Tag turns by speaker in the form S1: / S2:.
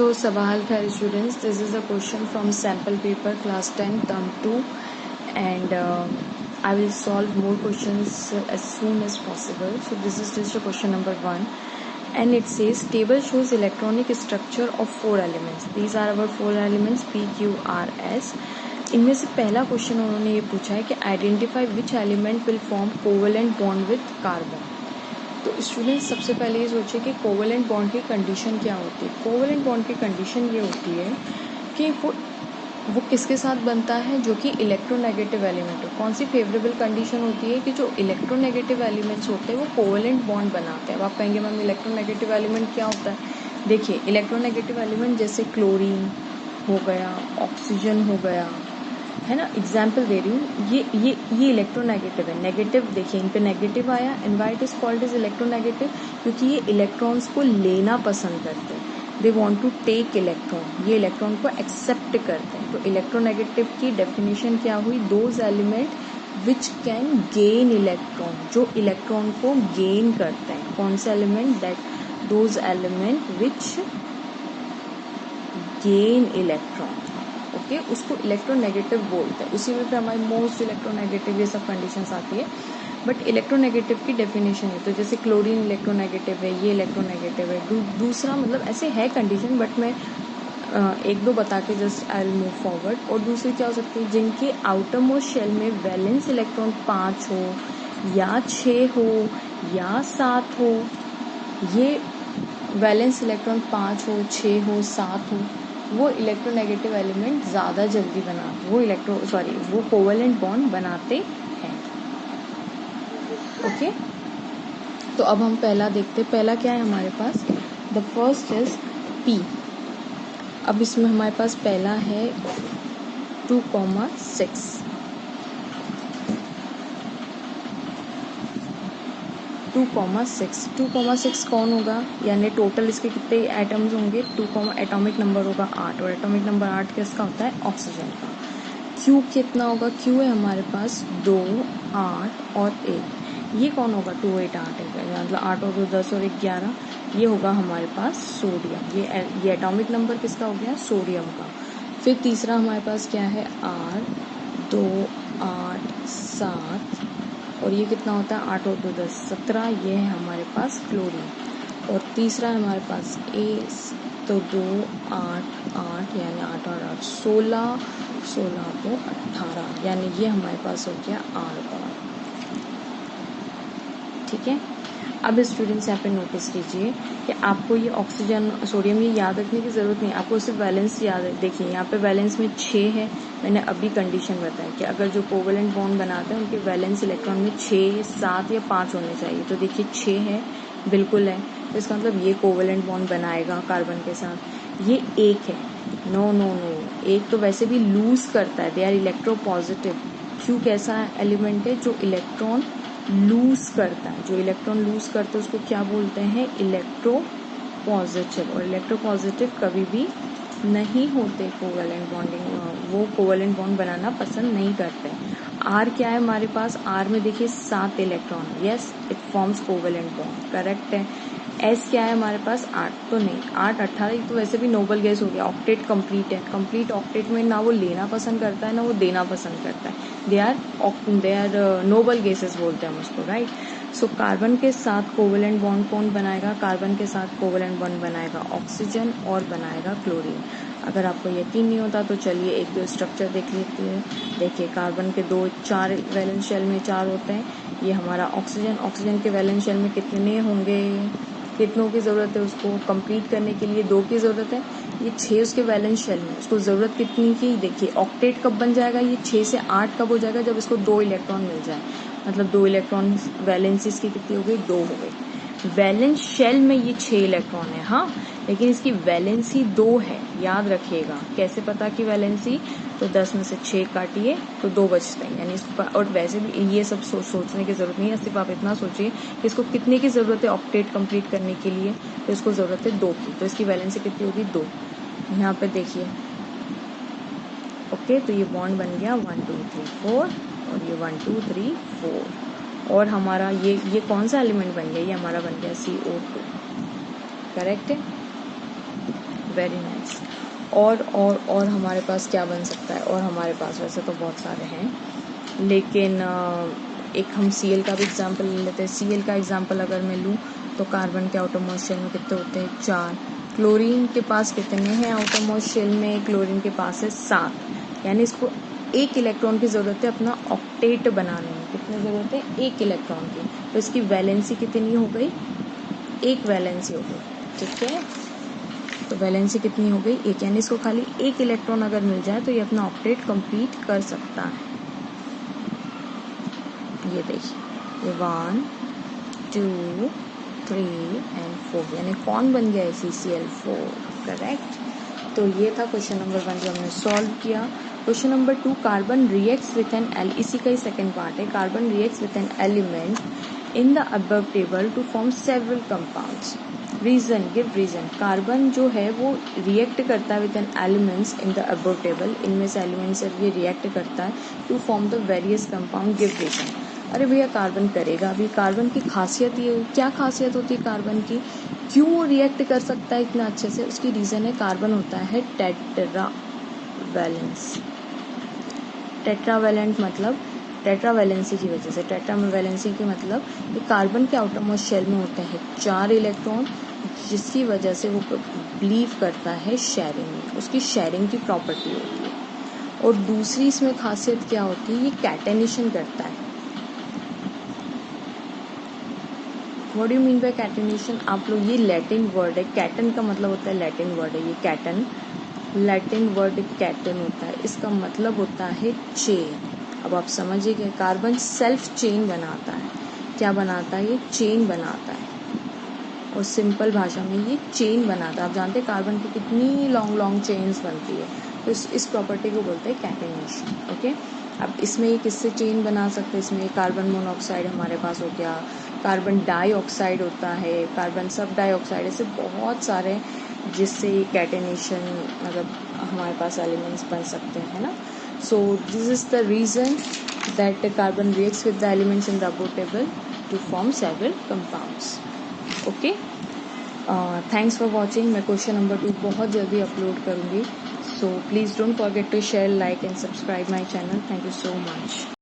S1: So Sabahal Khair students, this is a question from sample paper class 10 term 2 and I will solve more questions as soon as possible. So this is just a question number 1 and it says table shows electronic structure of 4 elements. These are our 4 elements P, Q, R, S. इनमें से पहला question उन्होंने ये पूछा है कि identify which element will form covalent bond with carbon. तो students सबसे पहले ये सोचिए कि कोवेलेंट बॉन्ड की कंडीशन क्या होती है. कोवेलेंट बॉन्ड की कंडीशन ये होती है कि वो किसके साथ बनता है, जो कि इलेक्ट्रोनेगेटिव एलिमेंट हो. कौन सी फेवरेबल कंडीशन होती है कि जो इलेक्ट्रोनेगेटिव एलिमेंट्स होते हैं वो कोवेलेंट बॉन्ड बनाते हैं. अब आप कहेंगे मैम इलेक्ट्रोनेगेटिव एलिमेंट क्या होता है. देखिए इलेक्ट्रोनेगेटिव एलिमेंट जैसे क्लोरीन हो गया, ऑक्सीजन हो गया, है ना. एग्जाम्पल दे रही हूँ. ये इलेक्ट्रोनेगेटिव है. नेगेटिव देखिए इन पे नेगेटिव आया and why it is called is electronegative, क्योंकि ये इलेक्ट्रॉन्स को लेना पसंद करते हैं. They want to take electron, ये इलेक्ट्रॉन को एक्सेप्ट करते हैं. तो इलेक्ट्रोनेगेटिव की डेफिनेशन क्या हुई, those element which can gain electron, जो इलेक्ट्रॉन को गेन करते हैं. कौन सा element, that those element which gain electron. Okay, उसको इलेक्ट्रोनेगेटिव बोलते हैं. उसी में फिर हमारी मोस्ट इलेक्ट्रोनेगेटिव ये सब कंडीशंस आती है. बट इलेक्ट्रोनेगेटिव की डेफिनेशन है तो जैसे क्लोरीन इलेक्ट्रोनेगेटिव है, ये इलेक्ट्रोनेगेटिव है. दूसरा मतलब ऐसे है कंडीशन, बट मैं एक दो बता के just I will move forward. और दूसरी क्या हो सकती है, जिनके आउटर मोस्ट शेल में वैलेंस इलेक्ट्रॉन 5 हो या 6 हो या 7 हो. ये वैलेंस इलेक्ट्रॉन 5 हो, 6 हो, 7 हो, वो इलेक्ट्रोनेगेटिव एलिमेंट ज़्यादा जल्दी वो कोवेलेंट बॉन्ड बनाते हैं. ओके, तो अब हम पहला देखते हैं. पहला क्या है हमारे पास, द फर्स्ट इज P. अब इसमें हमारे पास पहला है 2,6. 2,6 कौन होगा, यानी टोटल इसके कितने एटम्स होंगे, 2, एटॉमिक नंबर होगा 8 और एटॉमिक नंबर 8 किसका होता है, ऑक्सीजन का. क्यू कितना होगा, क्यू है हमारे पास 2, 8 और 1. ये कौन होगा, 2, 8, 8 है, मतलब 8 और 2 10 और 1 11. ये होगा हमारे पास सोडियम. ये एटॉमिक नंबर किसका हो गया, सोडियम का. फिर तीसरा हमारे पास क्या है, R, 2, 8, 7 और ये कितना होता है, 8 और 2 10 17. ये है हमारे पास क्लोरीन. और तीसरा है हमारे पास A, तो 2, 8, 8 यानी 8 और 8 16, 16 को 18, यानी ये हमारे पास हो गया R बॉन्ड. ठीक है. अब स्टूडेंट्स यहाँ पे नोटिस कीजिए कि आपको ये ऑक्सीजन सोडियम ये याद रखने की ज़रूरत नहीं, आपको सिर्फ वैलेंस याद है. देखिए यहाँ पे वैलेंस में 6 है. मैंने अभी कंडीशन बताई कि अगर जो कोवेलेंट बॉन्ड बनाते हैं उनके वैलेंस इलेक्ट्रॉन में 6, 7 या 5 होने चाहिए. तो देखिए 6 है, बिल्कुल है. तो इसका मतलब ये कोवेलेंट बॉन्ड बनाएगा कार्बन के साथ. ये 1 है, नो नो नो, 1 तो वैसे भी लूज करता है, दे आर इलेक्ट्रो पॉजिटिव. क्यू कैसा एलिमेंट है, जो इलेक्ट्रॉन लूज करता है. जो इलेक्ट्रॉन लूज करते हैं उसको क्या बोलते हैं, इलेक्ट्रो पॉजिटिव. और इलेक्ट्रो पॉजिटिव कभी भी नहीं होते कोवेलेंट बॉन्डिंग, वो कोवेलेंट बॉन्ड बनाना पसंद नहीं करते. आर क्या है हमारे पास, आर में देखिए 7 electron. Yes, it forms covalent bond, correct है. एस क्या है हमारे पास, 8 तो नहीं, 8 18 तो वैसे भी नोबल गैस हो गया. ऑक्टेट कंप्लीट है. कंप्लीट ऑक्टेट में ना वो लेना पसंद करता है ना वो देना पसंद करता है. दे आर नोबल गैसेस बोलते हैं हम उसको, राइट. सो कार्बन के साथ कोवेलेंट बॉन्ड कौन बनाएगा, कार्बन के साथ कोवेलेंट बॉन्ड बनाएगा ऑक्सीजन और बनाएगा क्लोरीन. अगर आपको यकीन नहीं होता तो चलिए एक दो स्ट्रक्चर देख लेते हैं. देखिए कार्बन के 4 वैलेंस शेल में 4 होते हैं. ये हमारा ऑक्सीजन के वैलेंस शेल में कितने होंगे, कितनों की ज़रूरत है उसको कंप्लीट करने के लिए, 2 की ज़रूरत है. ये 6 उसके वैलेंस शेल में, उसको ज़रूरत कितनी की, देखिए ऑक्टेट कब बन जाएगा, ये 6 से 8 कब हो जाएगा, जब इसको 2 इलेक्ट्रॉन मिल जाए. मतलब 2 इलेक्ट्रॉन वैलेंसीज की कितनी हो गई, 2 हो गई. वैलेंस शेल में ये 6 इलेक्ट्रॉन है, हाँ, लेकिन इसकी वैलेंसी 2 है. याद रखिएगा. कैसे पता कि वैलेंसी, तो 10 में से 6 काटिए तो 2 बचते हैं, यानी इसको. और वैसे भी ये सब सोचने की जरूरत नहीं है, सिर्फ आप इतना सोचिए कि इसको कितने की जरूरत है ऑक्टेट कंप्लीट करने के लिए, तो इसको जरूरत है 2 की. तो इसकी वैलेंसी कितनी होगी, 2. यहाँ पे देखिए. ओके, तो ये बॉन्ड बन गया 1 2 3 4 और ये 1 2 3 4. और हमारा ये कौन सा एलिमेंट बन गया, ये हमारा बन गया CO2, करेक्ट है. Very nice. और हमारे पास क्या बन सकता है? और हमारे पास वैसे तो बहुत सारे हैं, लेकिन एक हम Cl का भी एग्जांपल ले लेते हैं। Cl का एग्जांपल अगर मैं लूँ तो कार्बन के आउटरमोस्ट शेल में कितने होते हैं? 4। क्लोरीन के पास कितने हैं आउटरमोस्ट शेल में? क्लोरीन के पास है 7। यानी इसको 1 इलेक्ट्रॉन की ज़रूरत है अपना ऑक्टेट बनाने में। कितनी ज़रूरत है? 1 इलेक्ट्रॉन की। तो इसकी वैलेंसी कितनी हो गई? 1 वैलेंसी हो गई, ठीक है। तो वैलेंसी कितनी हो गई? 1। यानी इसको खाली 1 इलेक्ट्रॉन अगर मिल जाए तो ये अपना ऑक्टेट कंप्लीट कर सकता है। ये देखिए, ये 1 2 3 एंड 4, यानी कौन बन गया है? CCl4, correct. तो ये था क्वेश्चन नंबर 1 जो हमने सॉल्व किया। Question number 2, carbon reacts with an L, इसी का ही सेकेंड पार्ट है। Carbon reacts with an element in the above table to form several compounds. Reason, give reason. Carbon जो है वो रिएक्ट करता है with an elements in the above table, इनमें से एलिमेंट से ये रिएक्ट करता है to form the various compound, give reason. अरे भैया कार्बन करेगा भी, कार्बन की खासियत ये, क्या खासियत होती है कार्बन की, क्यों वो रिएक्ट कर सकता है इतना अच्छे से? उसकी रीज़न है कार्बन होता है टेट्रावैलेंस। टेट्रावैलेंट मतलब टेट्रावैलेंसी की वजह से। टेट्रावैलेंसी की मतलब ये कार्बन के आउटरमोस्ट शेल में होते हैं 4 इलेक्ट्रॉन, जिसकी वजह से वो बिलीव करता है शेयरिंग में, उसकी शेयरिंग की प्रॉपर्टी होती है। और दूसरी इसमें खासियत क्या होती है? ये कैटेनेशन करता है। What do you mean by catenation? आप लोग, ये लैटिन वर्ड है, कैटन का मतलब होता है, लैटिन वर्ड है ये कैटन, लैटिन वर्ड कैटन होता है, इसका मतलब होता है चेन। अब आप समझिए कि कार्बन सेल्फ चेन बनाता है। क्या बनाता है? ये चेन बनाता है, और सिंपल भाषा में ये चेन बनाता है। आप जानते हैं कार्बन की कितनी लॉन्ग लॉन्ग चेन्स बनती है, तो इस प्रॉपर्टी को बोलते हैं कैटेनेशन। ओके, अब इसमें ये किससे चेन बना सकते हैं? इसमें कार्बन मोनोऑक्साइड हमारे पास हो गया, कार्बन डाइऑक्साइड होता है, कार्बन सब डाइऑक्साइड, ऐसे बहुत सारे जिससे कैटेनेशन मतलब हमारे पास एलिमेंट्स बन सकते हैं ना। So this is the reason that carbon reacts with the elements in the above table to form several compounds. Okay, thanks for watching. मैं क्वेश्चन नंबर 2 बहुत जल्दी अपलोड करूँगी, so please don't forget to share, like and subscribe my channel. Thank you so much.